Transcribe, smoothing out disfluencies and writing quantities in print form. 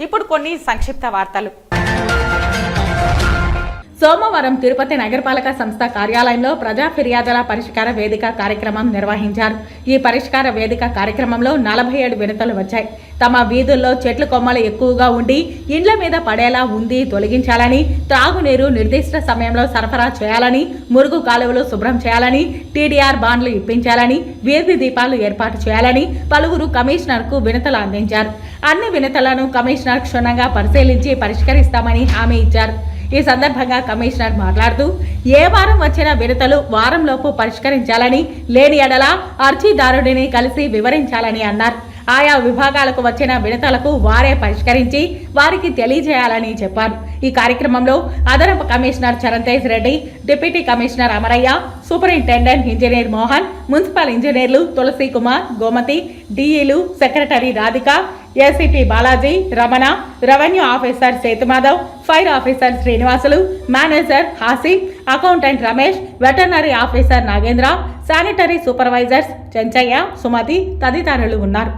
ఇప్పుడు కొన్ని సంక్షిప్త వార్తలు. సోమవారం తిరుపతి నగరపాలక సంస్థ కార్యాలయంలో ప్రజా ఫిర్యాదుల పరిష్కార వేదిక కార్యక్రమం నిర్వహించారు. ఈ పరిష్కార వేదిక కార్యక్రమంలో 47 వినతులు వచ్చాయి. తమ వీధుల్లో చెట్లు కొమ్మలు ఎక్కువగా ఉండి ఇండ్ల మీద పడేలా ఉంది తొలగించాలని, త్రాగునీరు నిర్దిష్ట సమయంలో సరఫరా చేయాలని, మురుగు కాలువలు శుభ్రం చేయాలని, టీడీఆర్ బాండ్లు ఇప్పించాలని, వీధి దీపాలు ఏర్పాటు చేయాలని పలువురు కమిషనర్కు వినతులు అందించారు. అన్ని వినతులను కమిషనర్ క్షుణ్ణంగా పరిశీలించి పరిష్కరిస్తామని హామీ ఇచ్చారు. ఈ సందర్భంగా కమిషనర్ మాట్లాడుతూ ఏ వారం వచ్చిన వినతులు వారంలోపు పరిష్కరించాలని, లేని ఎడల అర్జీదారుడిని కలిసి వివరించాలని అన్నారు. ఆయా విభాగాలకు వచ్చిన వినతులకు వారే పరిష్కరించి వారికి తెలియజేయాలని చెప్పారు. ఈ కార్యక్రమంలో అదనపు commissioner Charantej Reddy, deputy commissioner Amarayya, superintendent engineer Mohan, municipal ఇంజనీర్లు తులసి కుమార్, గోమతి, డిఈలు, secretary Radhika, ACP Balaji, Ramana, revenue officer Sethumadhav, fire officer Srinivasulu, manager Hasi, accountant Ramesh, veterinary officer Nagendra, sanitary supervisors Chenchaiah, Sumathi తదితరులు ఉన్నారు.